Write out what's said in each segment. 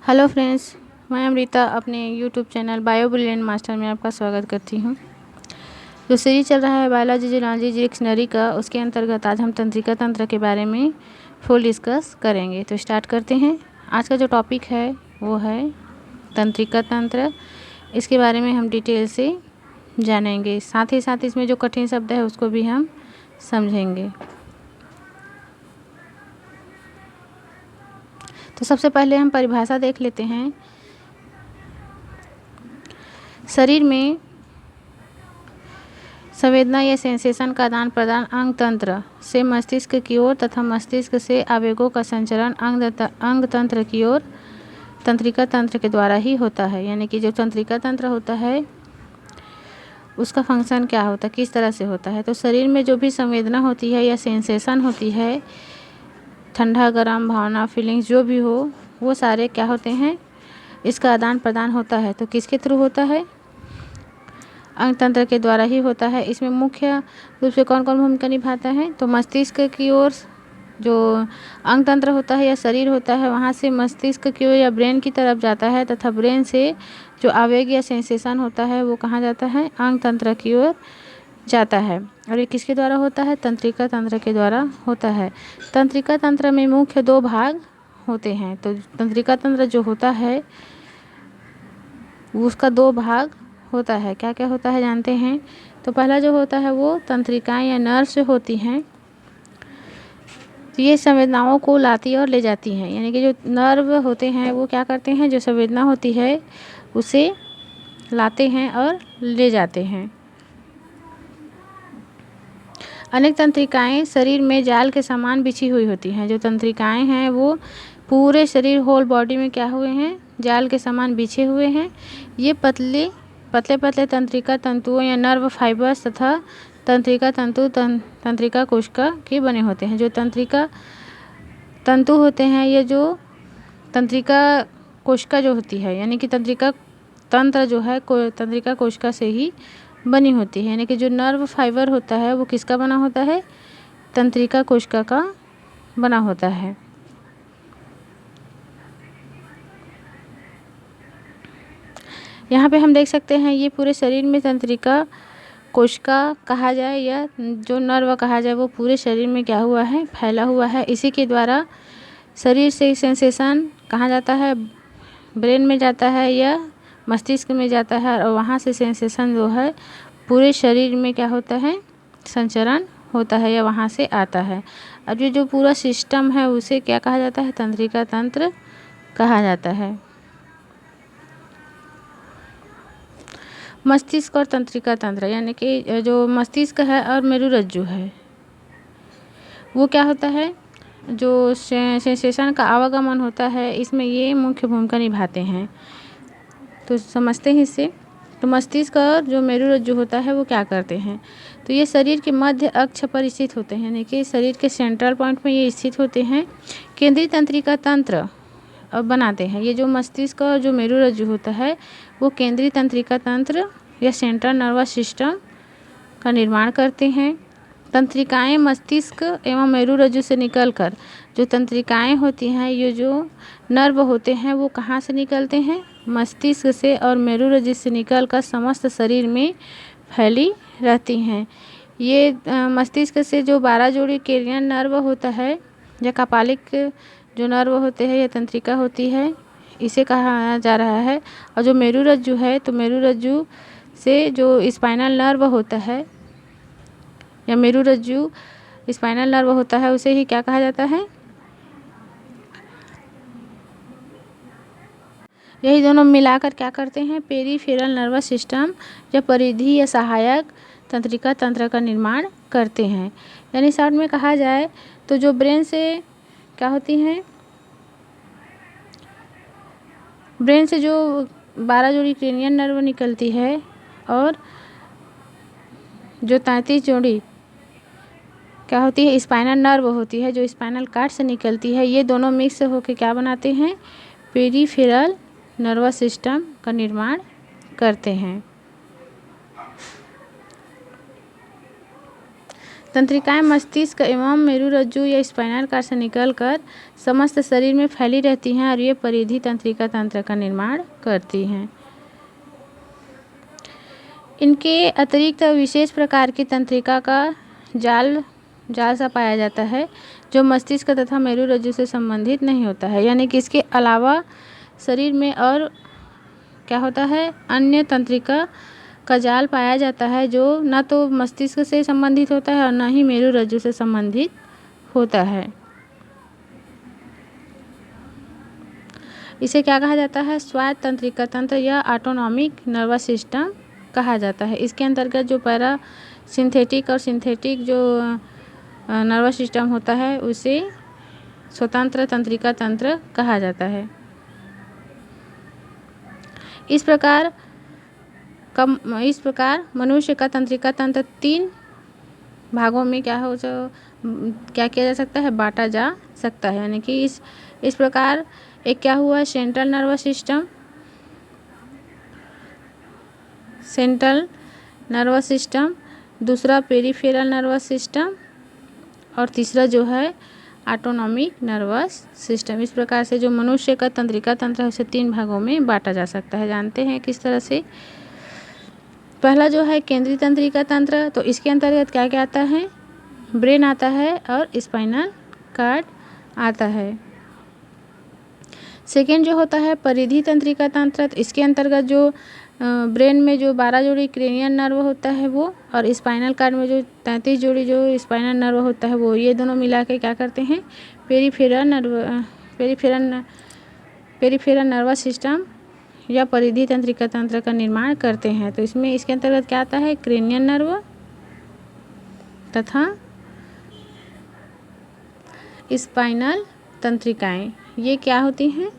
Hello friends, मैं अमृता अपने YouTube channel bio brilliant master में आपका स्वागत करती हूँ। जो सीरीज चल रहा है बायोलॉजी जियोलॉजी डिक्शनरी का, उसके अंतर्गत आज हम तंत्रिका तंत्र के बारे में फुल डिस्कस करेंगे। तो स्टार्ट करते हैं। आज का जो टॉपिक है वो है तंत्रिका तंत्र। इसके बारे में हम डिटेल से जानेंगे, साथ ही साथ इसमें जो कठिन शब्द है उसको भी हम समझेंगे। तो सबसे पहले हम परिभाषा देख लेते हैं। शरीर में संवेदना या सेंसेशन का आदान प्रदान अंग तंत्र से मस्तिष्क की ओर तथा मस्तिष्क से आवेगों का संचरण अंग तंत्र की ओर तंत्रिका तंत्र के द्वारा ही होता है। यानी कि जो तंत्रिका तंत्र होता है उसका फंक्शन क्या होता है, किस तरह से होता है। तो शरीर में जो भी संवेदना होती है या सेंसेशन होती है, ठंडा गर्म भावना फीलिंग्स जो भी हो, वो सारे क्या होते हैं, इसका आदान प्रदान होता है। तो किसके थ्रू होता है? अंग तंत्र के द्वारा ही होता है। इसमें मुख्य रूप से कौन कौन भूमिका निभाता है? तो मस्तिष्क की ओर जो अंग तंत्र होता है या शरीर होता है, वहाँ से मस्तिष्क की ओर या ब्रेन की तरफ जाता है, तथा ब्रेन से जो आवेग या सेंसेशन होता है वो कहाँ जाता है? अंग तंत्र की ओर जाता है। और ये किसके द्वारा होता है? तंत्रिका तंत्र के द्वारा होता है। तंत्रिका तंत्र में मुख्य दो भाग होते हैं। तो तंत्रिका तंत्र जो होता है उसका दो भाग होता है। क्या क्या होता है जानते हैं। तो पहला जो होता है वो तंत्रिकाएं या नर्व्स होती हैं। तो ये संवेदनाओं को लाती और ले जाती हैं। यानी कि जो नर्व होते हैं वो क्या करते हैं, जो संवेदना होती है उसे लाते हैं और ले जाते हैं। अनेक तंत्रिकाएं शरीर में जाल के समान बिछी हुई होती हैं। जो तंत्रिकाएं हैं वो पूरे शरीर होल बॉडी में क्या हुए हैं, जाल के समान बिछे हुए हैं। ये पतले पतले तंत्रिका तंतुओं या नर्व फाइबर्स तथा तंत्रिका तंतु तंत्रिका कोशिका के बने होते हैं। जो तंत्रिका तंतु होते हैं, ये जो तंत्रिका कोशिका जो होती है, यानी कि तंत्रिका तंत्र जो है तंत्रिका कोशिका से ही बनी होती है। यानी कि जो नर्व फाइबर होता है वो किसका बना होता है? तंत्रिका कोशिका का बना होता है। यहाँ पे हम देख सकते हैं ये पूरे शरीर में तंत्रिका कोशिका कहा जाए या जो नर्व कहा जाए वो पूरे शरीर में क्या हुआ है, फैला हुआ है। इसी के द्वारा शरीर से सेंसेशन कहाँ जाता है? ब्रेन में जाता है या मस्तिष्क में जाता है, और वहाँ से सेंसेशन जो है पूरे शरीर में क्या होता है, संचरण होता है या वहाँ से आता है। अब ये जो पूरा सिस्टम है उसे क्या कहा जाता है? तंत्रिका तंत्र कहा जाता है। मस्तिष्क और तंत्रिका तंत्र, यानी कि जो मस्तिष्क है और मेरुरज्जु है वो क्या होता है, जो सेंसेशन का आवागमन होता है इसमें ये मुख्य भूमिका निभाते हैं। तो समझते हैं इससे। तो मस्तिष्क और जो मेरुरज्जु होता है वो क्या करते हैं? तो ये शरीर के मध्य अक्ष पर स्थित होते हैं। यानी कि शरीर के सेंट्रल पॉइंट में ये स्थित होते हैं। केंद्रीय तंत्रिका तंत्र बनाते हैं। ये जो मस्तिष्क और जो मेरुरज्जु होता है वो केंद्रीय तंत्रिका तंत्र या सेंट्रल नर्वस सिस्टम का निर्माण करते हैं। तंत्रिकाएं मस्तिष्क एवं मेरुरज्जु से निकलकर, जो तंत्रिकाएं होती हैं, ये जो नर्व होते हैं वो कहाँ से निकलते हैं? मस्तिष्क से और मेरुरज्जु से निकलकर समस्त शरीर में फैली रहती हैं। ये मस्तिष्क से जो 12 जोड़ी केरियन नर्व होता है या कपालिक जो नर्व होते हैं या तंत्रिका होती है, इसे कहा जा रहा है। और जो मेरुरज्जु है, तो मेरुरज्जु से जो स्पाइनल नर्व होता है या मेरुरज्जु स्पाइनल नर्व होता है उसे ही क्या कहा जाता है? यही दोनों मिलाकर क्या करते हैं? पेरिफेरल नर्वस सिस्टम या परिधि या सहायक तंत्रिका तंत्र का निर्माण करते हैं। यानी शॉर्ट में कहा जाए तो जो ब्रेन से क्या होती हैं, ब्रेन से जो 12 जोड़ी क्रेनियन नर्व निकलती है और जो 33 जोड़ी क्या होती है, स्पाइनल नर्व होती है, जो स्पाइनल कार्ड से निकलती है, ये दोनों मिक्स होकर क्या बनाते हैं? पेरिफेरल नर्वस सिस्टम का निर्माण करते हैं। तंत्रिकाएं मस्तिष्क एवं मेरुरज्जु या स्पाइनल कॉर्ड से निकलकर समस्त शरीर में फैली रहती हैं और ये परिधि तंत्रिका तंत्र का निर्माण करती हैं। इनके अतिरिक्त विशेष प्रकार की तंत्रिका का जाल सा पाया जाता है जो मस्तिष्क तथा मेरुरज्जु से संबंधित नहीं होता है, यानी कि इसके अलावा शरीर में और क्या होता है, अन्य तंत्रिका का जाल पाया जाता है जो न तो मस्तिष्क से संबंधित होता है और न ही मेरुरज्जु से संबंधित होता है। इसे क्या कहा जाता है, स्वायत्त तंत्रिका तंत्र या ऑटोनॉमिक नर्वस सिस्टम कहा जाता है। इसके अंतर्गत जो पैरा सिंथेटिक और सिंथेटिक जो नर्वस सिस्टम होता है उसे स्वतंत्र तंत्रिका तंत्र कहा जाता है। इस प्रकार मनुष्य का तंत्रिका तंत्र 3 भागों में क्या किया जा सकता है, बांटा जा सकता है। यानी कि इस प्रकार एक क्या हुआ, सेंट्रल नर्वस सिस्टम, दूसरा पेरिफेरल नर्वस सिस्टम और तीसरा जो है ऑटोनॉमिक नर्वस सिस्टम। इस प्रकार से जो मनुष्य का तंत्रिका तंत्र है उसे 3 भागों में बांटा जा सकता है। जानते हैं किस तरह से। पहला जो है केंद्रीय तंत्रिका तंत्र, तो इसके अंतर्गत क्या क्या आता है, ब्रेन आता है और स्पाइनल कॉर्ड आता है। सेकेंड जो होता है परिधि तंत्रिका तंत्र, तो इसके अंतर्गत जो ब्रेन में जो 12 जोड़ी क्रेनियल नर्व होता है वो, और स्पाइनल कॉर्ड में जो 33 जोड़ी जो स्पाइनल नर्व होता है वो, ये दोनों मिला के क्या करते हैं, पेरिफेरल नर्वस सिस्टम या परिधि तंत्रिका तंत्र का निर्माण करते हैं। तो इसमें इसके अंतर्गत क्या आता है, क्रेनियल नर्व तथा स्पाइनल तंत्रिकाएं, ये क्या होती हैं,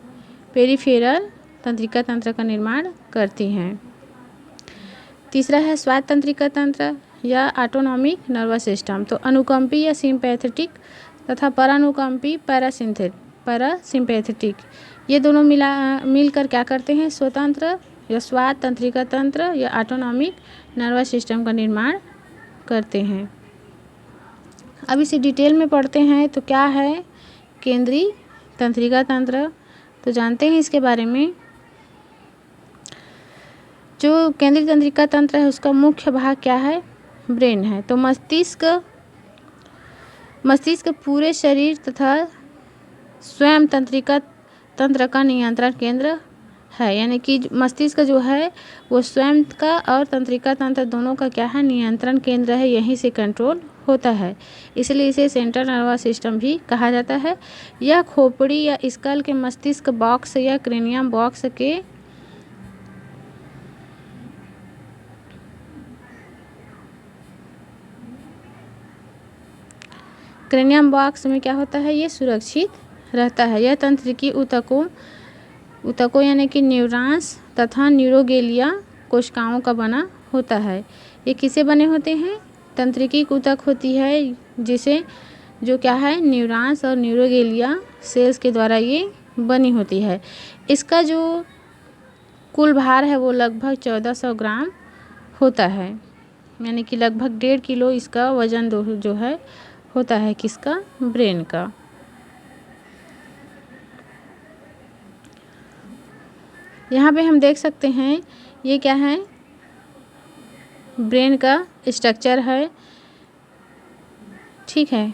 पेरिफेरल तंत्रिका तंत्र का निर्माण करती हैं। तीसरा है स्वायत्त तंत्रिका तंत्र या ऑटोनॉमिक नर्वस सिस्टम। तो अनुकंपी या सिंपैथेटिक तथा परानुकंपी पैरासिम्पैथेटिक, ये दोनों मिलकर क्या करते हैं, स्वतंत्र या स्वायत्त तंत्रिका तंत्र या ऑटोनॉमिक नर्वस सिस्टम का निर्माण करते हैं। अब इसे डिटेल में पढ़ते हैं। तो क्या है केंद्रीय तंत्रिका तंत्र, तो जानते हैं इसके बारे में। जो केंद्रीय तंत्रिका तंत्र है उसका मुख्य भाग क्या है, ब्रेन है। तो मस्तिष्क पूरे शरीर तथा स्वयं तंत्रिका तंत्र का नियंत्रण केंद्र है। यानी कि मस्तिष्क जो है वो स्वयं का और तंत्रिका तंत्र दोनों का क्या है, नियंत्रण केंद्र है, यहीं से कंट्रोल होता है। इसलिए इसे सेंट्रल नर्वस सिस्टम भी कहा जाता है। यह खोपड़ी या स्कल के मस्तिष्क बॉक्स या क्रेनियम बॉक्स में क्या होता है, ये सुरक्षित रहता है। यह तंत्रिकी ऊतकों यानी कि न्यूरॉन्स तथा न्यूरोगेलिया कोशिकाओं का बना होता है। ये किसे बने होते हैं, तंत्रिकी ऊतक होती है जिसे जो क्या है, न्यूरॉन्स और न्यूरोगेलिया सेल्स के द्वारा ये बनी होती है। इसका जो कुल भार है वो लगभग 1400 ग्राम होता है, यानी कि लगभग 1.5 किलो इसका वजन जो है होता है, किसका, ब्रेन का। यहाँ पे हम देख सकते हैं ये क्या है, ब्रेन का स्ट्रक्चर है, ठीक है।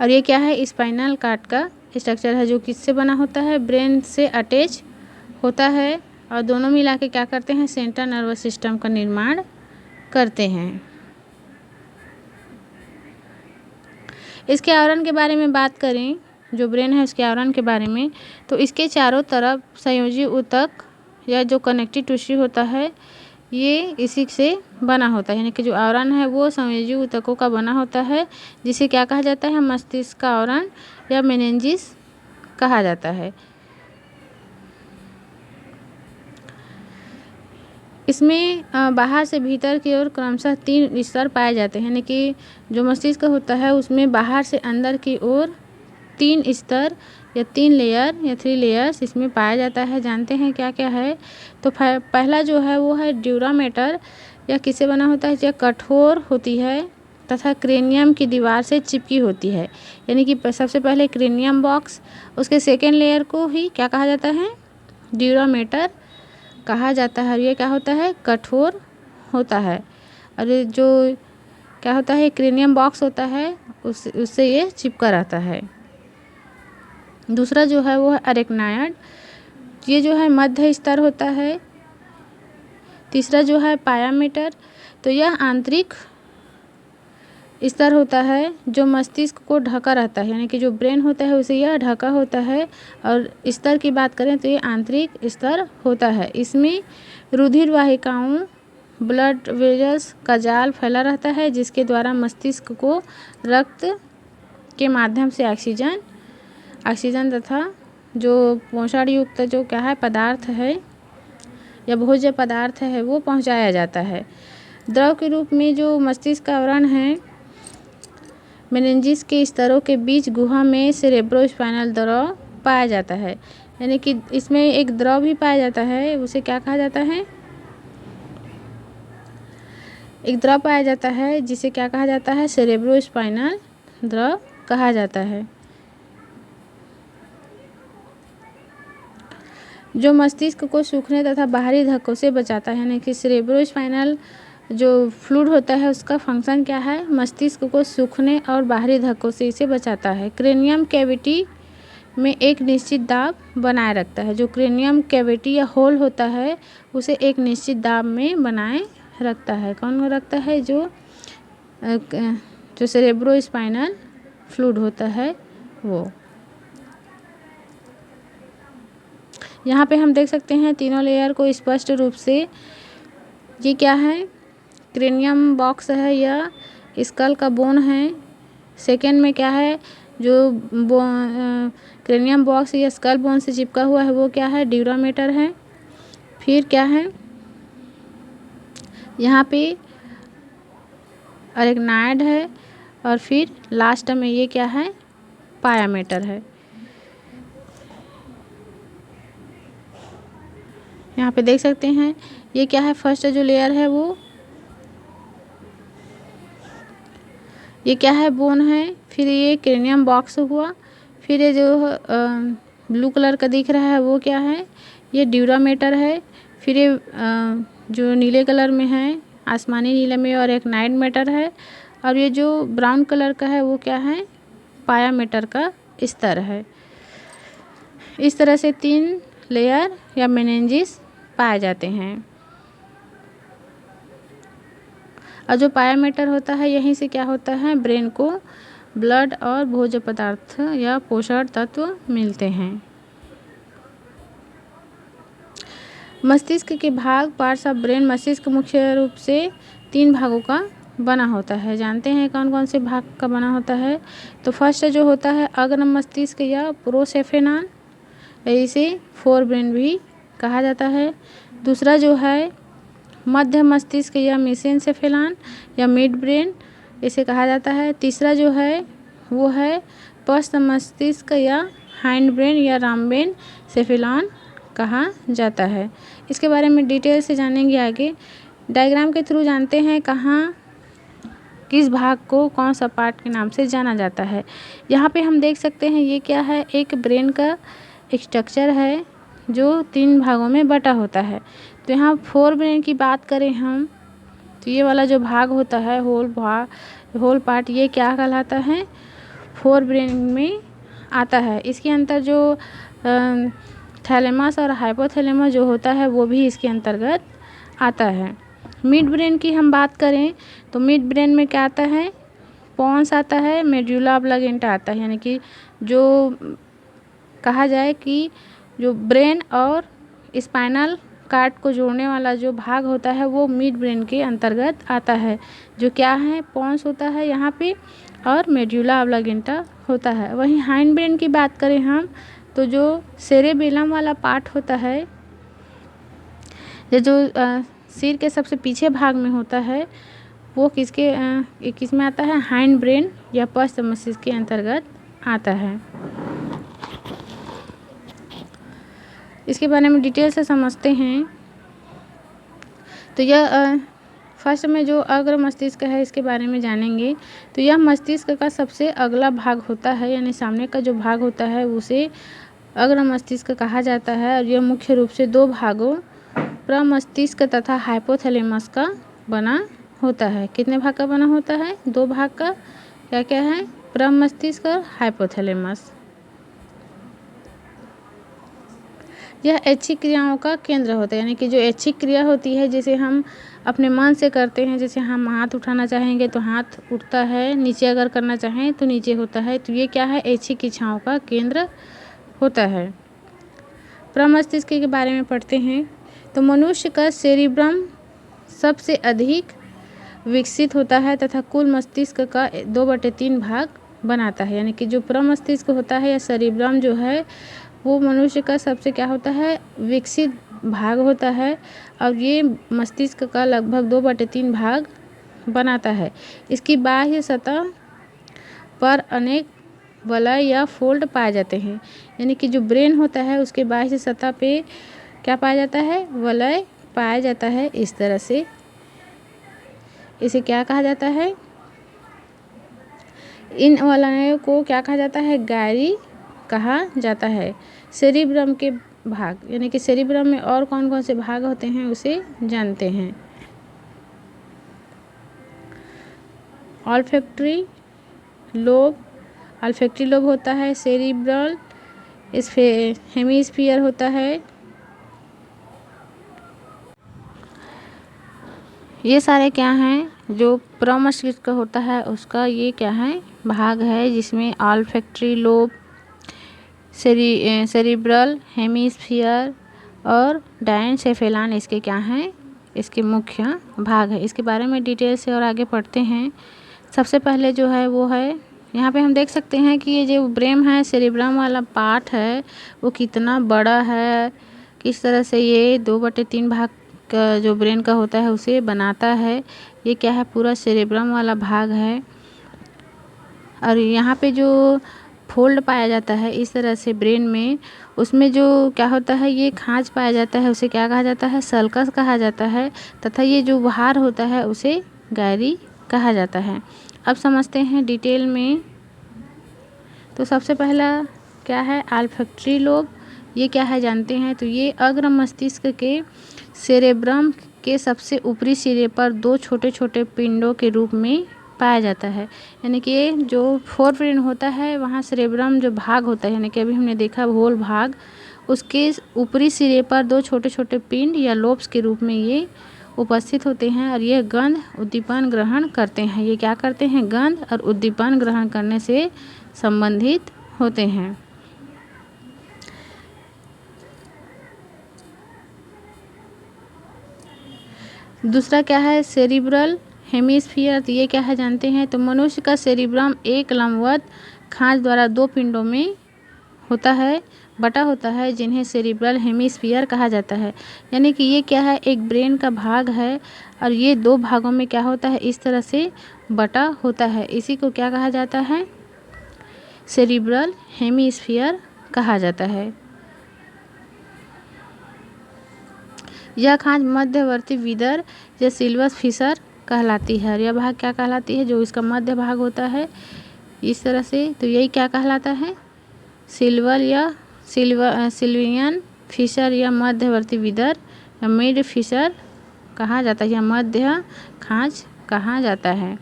और ये क्या है, स्पाइनल कॉर्ड का स्ट्रक्चर है जो किससे बना होता है, ब्रेन से अटैच होता है। और दोनों मिला के क्या करते हैं, सेंट्रल नर्वस सिस्टम का निर्माण करते हैं। इसके आवरण के बारे में बात करें, जो ब्रेन है उसके आवरण के बारे में, तो इसके चारों तरफ संयोजी ऊतक या जो कनेक्टिव टिश्यू होता है ये इसी से बना होता है। यानी कि जो आवरण है वो संयोजी ऊतकों का बना होता है, जिसे क्या कहा जाता है, मस्तिष्क का आवरण या मेनिंजिस कहा जाता है। इसमें बाहर से भीतर की ओर क्रमशः 3 स्तर पाए जाते हैं। यानी कि जो मस्तिष्क होता है उसमें बाहर से अंदर की ओर 3 स्तर या 3 लेयर या 3 लेयर्स इसमें पाया जाता है। जानते हैं क्या क्या है। तो पहला जो है वो है ड्यूरा मैटर, या किससे बना होता है, या कठोर होती है तथा क्रेनियम की दीवार से चिपकी होती है। यानी कि सबसे पहले क्रेनियम बॉक्स, उसके सेकेंड लेयर को ही क्या कहा जाता है, ड्यूरामेटर कहा जाता है। ये क्या होता है, कठोर होता है। और ये जो क्या होता है, क्रेनियम बॉक्स होता है, उससे ये चिपका रहता है। दूसरा जो है वो है अरेक्नायड, ये जो है मध्य स्तर होता है। तीसरा जो है पायामीटर, तो यह आंतरिक स्तर होता है जो मस्तिष्क को ढका रहता है, यानी कि जो ब्रेन होता है उसे यह ढका होता है। और स्तर की बात करें तो ये आंतरिक स्तर होता है। इसमें रुधिर वाहिकाओं, ब्लड वेजल्स का जाल फैला रहता है, जिसके द्वारा मस्तिष्क को रक्त के माध्यम से ऑक्सीजन तथा जो पोषण युक्त जो क्या है पदार्थ है या भोज्य पदार्थ है वो पहुंचाया जाता है। द्रव के रूप में जो मस्तिष्क का आवरण है, मेनिंजिस के स्तरों के बीच गुहा में सेरेब्रोस्पाइनल द्रव पाया जाता है। यानी कि इसमें एक द्रव भी पाया जाता है, उसे क्या कहा जाता है, एक द्रव पाया जाता है जिसे क्या कहा जाता है, सेरेब्रोस्पाइनल द्रव कहा जाता है। जो मस्तिष्क को सूखने तथा बाहरी धक्कों से बचाता है। यानी कि सेरेब्रोस्पाइनल जो फ्लूइड होता है उसका फंक्शन क्या है, मस्तिष्क को सूखने और बाहरी धक्कों से इसे बचाता है। क्रेनियम कैविटी में एक निश्चित दाब बनाए रखता है। जो क्रेनियम कैविटी या होल होता है उसे एक निश्चित दाब में बनाए रखता है। कौन रखता है, जो सेरेब्रोस्पाइनल फ्लूइड होता है वो। यहाँ पे हम देख सकते हैं तीनों लेयर को स्पष्ट रूप से। ये क्या है, क्रेनियम बॉक्स है या स्कल का बोन है। सेकेंड में क्या है, जो क्रेनियम बॉक्स या स्कल बोन से चिपका हुआ है वो क्या है, ड्यूरामेटर है। फिर क्या है, यहाँ पे अरेक्नायड है। और फिर लास्ट में ये क्या है, पायामीटर है। यहाँ पे देख सकते हैं ये क्या है, फर्स्ट जो लेयर है वो ये क्या है, बोन है। फिर ये क्रेनियम बॉक्स हुआ। फिर ये जो ब्लू कलर का दिख रहा है वो क्या है, ये ड्यूरामेटर है। फिर ये जो नीले कलर में है, आसमानी नीले में, और एक नाइट मेटर है। और ये जो ब्राउन कलर का है वो क्या है, पायामीटर का स्तर है। इस तरह से 3 लेयर या मेनिंजिस पाए जाते हैं। और जो पायामीटर होता है यहीं से क्या होता है, ब्रेन को ब्लड और भोज्य पदार्थ या पोषण तत्व मिलते हैं। मस्तिष्क के भाग, पार्ट्स ऑफ ब्रेन। मस्तिष्क मुख्य रूप से 3 भागों का बना होता है। जानते हैं कौन कौन से भाग का बना होता है। तो फर्स्ट जो होता है अग्र मस्तिष्क या प्रोसेफेनॉन, इसे फोर ब्रेन भी कहा जाता है। दूसरा जो है मध्य मस्तिष्क या मेसेनसेफेलॉन या मिड ब्रेन, इसे कहा जाता है। तीसरा जो है वो है पश्च मस्तिष्क या हाइंड ब्रेन या रामबेन सेफेलॉन कहा जाता है। इसके बारे में डिटेल से जानेंगे आगे। डायग्राम के थ्रू जानते हैं कहाँ किस भाग को कौन सा पार्ट के नाम से जाना जाता है। यहाँ पे हम देख सकते हैं ये क्या है, एक ब्रेन का एक स्ट्रक्चर है जो 3 भागों में बटा होता है। तो यहाँ फोर ब्रेन की बात करें हम, तो ये वाला जो भाग होता है होल पार्ट, ये क्या कहलाता है, फोर ब्रेन में आता है। इसके अंतर जो थैलेमस और हाइपोथैलेमस जो होता है वो भी इसके अंतर्गत आता है। मिड ब्रेन की हम बात करें तो मिड ब्रेन में क्या आता है, पॉन्स आता है, मेड्यूला ऑब्लांगेटा आता है। यानी कि जो कहा जाए कि जो ब्रेन और स्पाइनल कार्ड को जोड़ने वाला जो भाग होता है वो मिड ब्रेन के अंतर्गत आता है। जो क्या है, पॉन्स होता है यहाँ पे और मेड्यूला ऑब्लांगेटा होता है। वहीं हाइंड ब्रेन की बात करें हम तो जो सेरेबेलम वाला पार्ट होता है, जो सिर के सबसे पीछे भाग में होता है, वो किसमें आता है, हाइंड ब्रेन या पश्च मस्तिष्क के अंतर्गत आता है। इसके बारे में डिटेल से समझते हैं। तो यह फर्स्ट में जो अग्र मस्तिष्क है इसके बारे में जानेंगे। तो यह मस्तिष्क का सबसे अगला भाग होता है, यानी सामने का जो भाग होता है उसे अग्र मस्तिष्क कहा जाता है। और यह मुख्य रूप से दो भागों प्रमस्तिष्क तथा हाइपोथैलेमस का बना होता है। कितने भाग का बना होता है? दो भाग का। क्या क्या है? प्रमस्तिष्क और हाइपोथैलेमस। यह ऐच्छिक क्रियाओं का केंद्र होता है, यानी कि जो ऐच्छिक क्रिया होती है जिसे हम अपने मन से करते हैं, जैसे हम हाथ उठाना चाहेंगे तो हाथ उठता है, नीचे अगर करना चाहें तो नीचे होता है। तो ये क्या है? ऐच्छिक इच्छाओं का केंद्र होता है। प्रमस्तिष्क के बारे में पढ़ते हैं। तो मनुष्य का सेरिब्रम सबसे अधिक विकसित होता है तथा कुल मस्तिष्क का 2/3 भाग बनाता है। यानी कि जो प्रमस्तिष्क होता है या सेरिब्रम जो है वो मनुष्य का सबसे क्या होता है? विकसित भाग होता है और ये मस्तिष्क का लगभग 2/3 भाग बनाता है। इसकी बाह्य सतह पर अनेक वलय या फोल्ड पाए जाते हैं। यानी कि जो ब्रेन होता है उसके बाह्य सतह पे क्या पाया जाता है? वलय पाया जाता है। इस तरह से इसे क्या कहा जाता है? इन वलयों को क्या कहा जाता है? गायरी कहा जाता है। सेरिब्रम के भाग, यानी कि सेरिब्रम में और कौन कौन से भाग होते हैं उसे जानते हैं। ऑल्फैक्टरी लोब, ऑल्फैक्टरी लोब होता है। सेरिब्रल हेमिस्फीयर होता है। ये सारे क्या हैं? जो प्रमस्तिष्क होता है उसका ये क्या है? भाग है, जिसमें ऑल्फैक्टरी लोब, सेरिब्रल हेमिस्फीयर और डायनसेफेलन इसके क्या हैं? इसके मुख्य भाग है। इसके बारे में डिटेल से और आगे पढ़ते हैं। सबसे पहले जो है वो है, यहाँ पे हम देख सकते हैं कि ये जो ब्रेन है, सेरिब्रम वाला पार्ट है वो कितना बड़ा है, किस तरह से ये 2/3 भाग का जो ब्रेन का होता है उसे बनाता है। ये क्या है? पूरा सेरिब्रम वाला भाग है। और यहाँ पे जो फोल्ड पाया जाता है इस तरह से ब्रेन में, उसमें जो क्या होता है? ये खांच पाया जाता है, उसे क्या कहा जाता है? सल्कस कहा जाता है। तथा ये जो बाहर होता है उसे गायरी कहा जाता है। अब समझते हैं डिटेल में। तो सबसे पहला क्या है? Olfactory lobe. ये क्या है जानते हैं। तो ये अग्र मस्तिष्क के सेरेब्रम के सबसे ऊपरी सिरे पर दो छोटे छोटे पिंडों के रूप में पाया जाता है। यानी कि ये जो फोर ब्रेन होता है वहाँ सेरेब्रम जो भाग होता है, यानी कि अभी हमने देखा होल भाग, उसके ऊपरी सिरे पर दो छोटे छोटे पिंड या लोब्स के रूप में ये उपस्थित होते हैं। और ये गंध उद्दीपन ग्रहण करते हैं। ये क्या करते हैं? गंध और उद्दीपन ग्रहण करने से संबंधित होते हैं। दूसरा क्या है? Cerebral hemisphere. तो ये क्या है जानते हैं। तो मनुष्य का सेरिब्रम एक लंबवत खांच द्वारा दो पिंडों में होता है, बटा होता है, जिन्हें सेरिब्रल हेमिस्फीयर कहा जाता है। यानी कि ये क्या है? एक ब्रेन का भाग है और ये दो भागों में क्या होता है? इस तरह से बटा होता है। इसी को क्या कहा जाता है? सेरिब्रल हेमिस्फीयर कहा जाता है। यह खांच मध्यवर्ती विदर या सिल्वस फिशर कहलाती है। और यह भाग क्या कहलाती है? जो इसका मध्य भाग होता है इस तरह से, तो यही क्या कहलाता है? सिल्वर या सिल्वियन फिशर या मध्यवर्ती विदर या मिड फिशर कहा जाता है, या मध्य खांच कहा जाता है।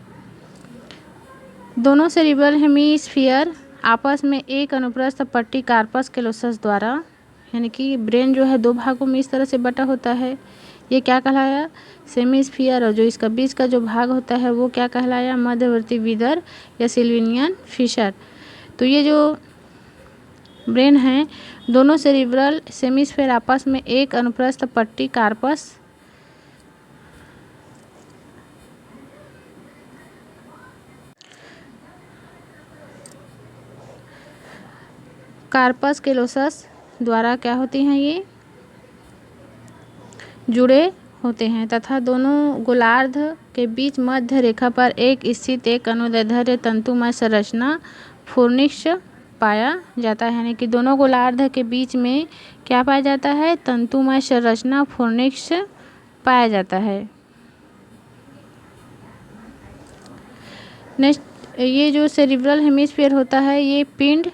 दोनों सेरिब्रल हेमिस्फीयर आपस में एक अनुप्रस्थ पट्टी कार्पस कैलोसस द्वारा, यानी कि ब्रेन जो है दो भागों में इस तरह से बटा होता है। ये क्या कहलाया? सेमिस्फीयर। और जो इसका बीच का जो भाग होता है वो क्या कहलाया? मध्यवर्ती विदर या सिल्वियन फिशर। तो ये जो ब्रेन है, दोनों सेरिब्रल सेमिस्फीयर आपस में एक अनुप्रस्थ पट्टी कार्पस कैलोसस द्वारा क्या होती हैं? ये जुड़े होते हैं तथा दोनों गोलार्ध के बीच मध्य रेखा पर एक स्थित एक अनुदैर्ध्य तंतुमय संरचना फोर्निक्स पाया जाता है। यानी कि दोनों गोलार्ध के बीच में क्या पाया जाता है? तंतुमय संरचना फोर्निक्स पाया जाता है। नेक्स्ट, ये जो सेरिब्रल हेमिस्फीयर होता है, ये पिंड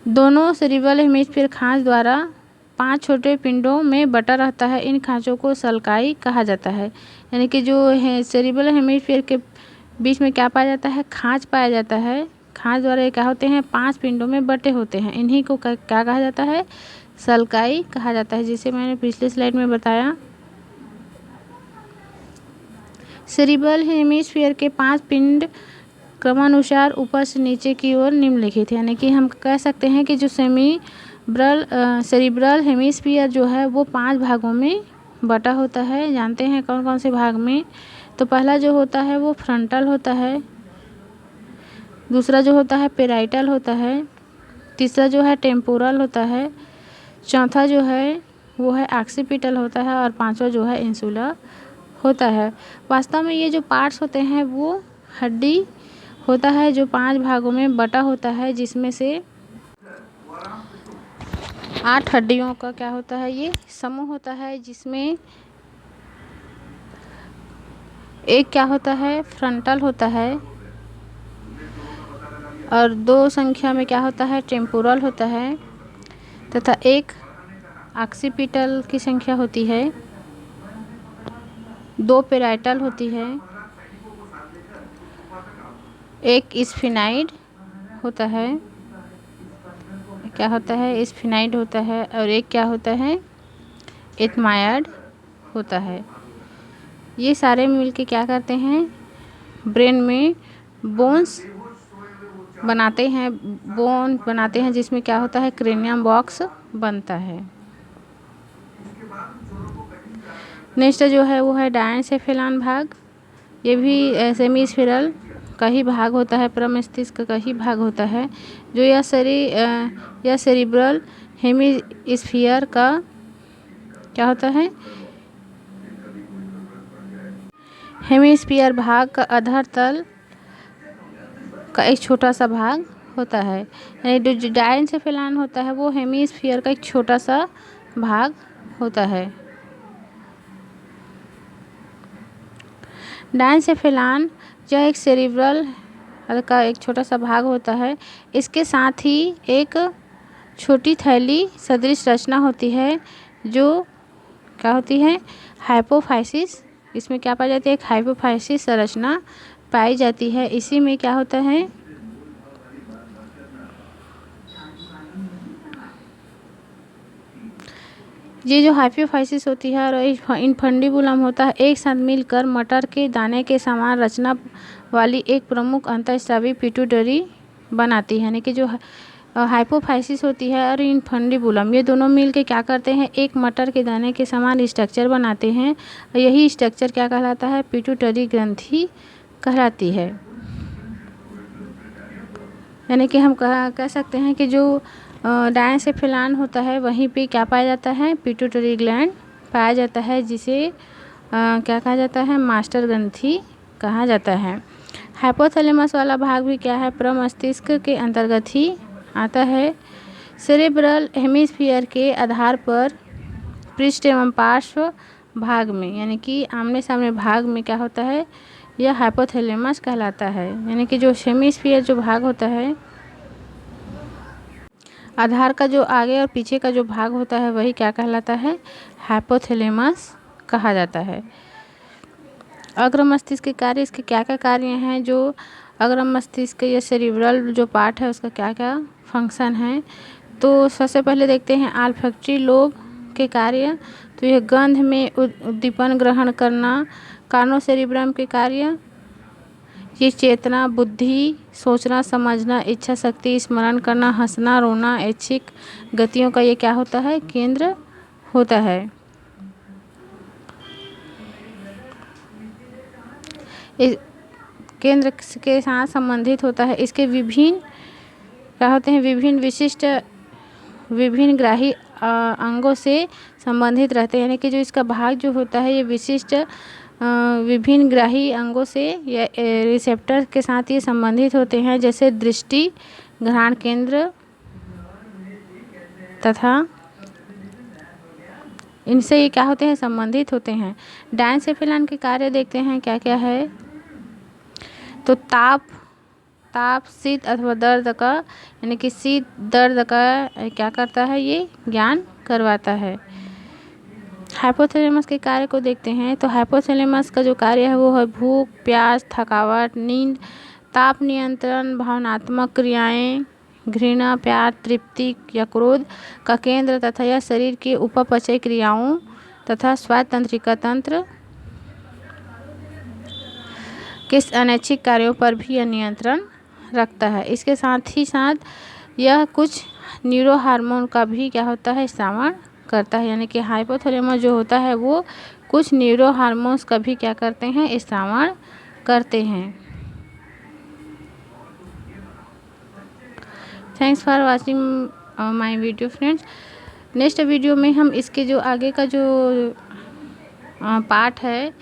दोनों सेरिब्रल हेमिस्फीयर खांच द्वारा 5 छोटे पिंडों में बटा रहता है। इन खांचों को सल्काई कहा जाता है। यानी कि जो है सेरिब्रल हेमिस्फीयर के बीच में क्या पाया जाता है, खांच पाया जाता है। खांच द्वारा ये क्या होते हैं, 5 पिंडों में बटे होते हैं। इन्हीं को क्या कहा जाता है, सल्काई कहा जाता है, जिसे मैंने पिछले स्लाइड में बताया। सेरिब्रल हेमिस्फीयर के 5 पिंड क्रमानुसार ऊपर से नीचे की ओर निम्नलिखित है। यानी कि हम कह सकते हैं कि जो सेरिब्रल हेमिस्फीयर जो है वो 5 भागों में बटा होता है। जानते हैं कौन कौन से भाग में। तो पहला जो होता है वो फ्रंटल होता है, दूसरा जो होता है पेराइटल होता है, तीसरा जो है टेम्पोरल होता है, चौथा जो है वो है ऑक्सीपिटल होता है, और पांचवा जो है इंसुलर होता है। वास्तव में ये जो पार्ट्स होते हैं वो हड्डी होता है, जो 5 भागों में बटा होता है, जिसमें से 8 हड्डियों का क्या होता है, ये समूह होता है, जिसमें एक क्या होता है, फ्रंटल होता है, और 2 संख्या में क्या होता है, टेम्पोरल होता है, तथा एक ऑक्सीपिटल की संख्या होती है, 2 पेराइटल होती है, एक स्फिनाइड होता है, क्या होता है, स्फिनाइड होता है, और एक क्या होता है, एथमायड होता है। ये सारे मिलके क्या करते हैं, ब्रेन में बोन्स बनाते हैं, बोन बनाते हैं, जिसमें क्या होता है, क्रेनियम बॉक्स बनता है। नेक्स्ट जो है वो है डायनसेफेलान भाग। ये भी सेमीस्फेरल का ही भाग होता है, प्रमस्तिष्क का ही भाग होता है, जो यह सेरिब्रल हेमिस्फीयर का क्या होता है, हेमिस्फीयर भाग का अधर तल का एक छोटा सा भाग होता है। यानी जो डायनसेफेलान होता है वो हेमिस्फीयर का एक छोटा सा भाग होता है। डायनसेफेलान यह एक सेरिब्रल का एक छोटा सा भाग होता है। इसके साथ ही एक छोटी थैली सदृश रचना होती है, जो क्या होती है, हाइपोफाइसिस। इसमें क्या पाई जाती है, एक हाइपोफाइसिस संरचना पाई जाती है। इसी में क्या होता है, ये जो हाइपोफाइसिस होती है और इनफंडिबुलम होता है, एक साथ मिलकर मटर के दाने के समान रचना वाली एक प्रमुख अंतःस्रावी पिट्यूटरी बनाती है। यानी कि जो हाइपोफाइसिस होती है और इनफंडिबुलम, ये दोनों मिलके क्या करते हैं, एक मटर के दाने के समान स्ट्रक्चर बनाते हैं। यही स्ट्रक्चर क्या कहलाता है, पिट्यूटरी ग्रंथि कहलाती है। यानी कि हम कह सकते हैं कि जो डायनसेफेलान होता है वहीं पे क्या पाया जाता है, पिट्यूटरी ग्लैंड पाया जाता है, जिसे क्या कहा जाता है, मास्टर ग्रंथि कहा जाता है। हाइपोथैलेमस वाला भाग भी क्या है, प्रमस्तिष्क के अंतर्गत ही आता है। सेरेब्रल हेमिस्फीयर के आधार पर पृष्ठ एवं पार्श्व भाग में, यानी कि आमने सामने भाग में क्या होता है, यह हाइपोथैलेमस कहलाता है। यानी कि जो हेमिस्फीयर जो भाग होता है, आधार का जो आगे और पीछे का जो भाग होता है वही क्या कहलाता है, हाइपोथैलेमस कहा जाता है। अग्र मस्तिष्क के कार्य, इसके क्या क्या कार्य हैं, जो अग्र मस्तिष्क या सेरिब्रल जो पार्ट है उसका क्या क्या फंक्शन है। तो सबसे पहले देखते हैं आल्फैक्टरी लोब के कार्य। तो यह गंध में उद्दीपन ग्रहण करना। कार्नोसेरिब्रम के कार्य, ये चेतना, बुद्धि, सोचना, समझना, इच्छा शक्ति, स्मरण करना, हंसना, रोना, ऐच्छिक गतियों का ये क्या होता है, केंद्र होता है। इस केंद्र के साथ संबंधित होता है। इसके विभिन्न क्या होते हैं, विभिन्न विशिष्ट विभिन्न ग्राही अंगों से संबंधित रहते हैं। यानी कि जो इसका भाग जो होता है ये विशिष्ट विभिन्न ग्राही अंगों से या रिसेप्टर के साथ ये संबंधित होते हैं, जैसे दृष्टि, घ्राण केंद्र तथा इनसे ये क्या होते हैं, संबंधित होते हैं। डायनसेफेलान के कार्य देखते हैं क्या क्या है। तो ताप शीत अथवा दर्द का, यानी कि शीत दर्द का क्या करता है, ये ज्ञान करवाता है। हाइपोथैलेमस के कार्य को देखते हैं। तो हाइपोथैलेमस का जो कार्य है वो है भूख, प्यास, थकावट, नींद, ताप नियंत्रण, भावनात्मक क्रियाएं, घृणा, प्यार, तृप्ति या क्रोध का केंद्र तथा यह शरीर की उपापचय क्रियाओं तथा स्वाद तंत्रिका तंत्र के अनैच्छिक कार्यों पर भी यह नियंत्रण रखता है। इसके साथ ही साथ यह कुछ न्यूरो हार्मोन का भी क्या होता है, इस्तेमाल करता है। यानी कि हाइपोथैलेमस जो होता है वो कुछ न्यूरो हार्मोन्स का भी क्या करते हैं, इस्तेमाल करते हैं। Thanks for watching my video friends. Next video में हम इसके जो आगे का जो पार्ट है,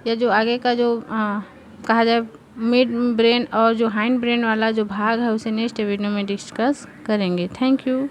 या जो आगे का जो कहा जाए मिड ब्रेन और जो हाइंड ब्रेन वाला जो भाग है, उसे नेक्स्ट वीडियो में डिस्कस करेंगे। Thank you.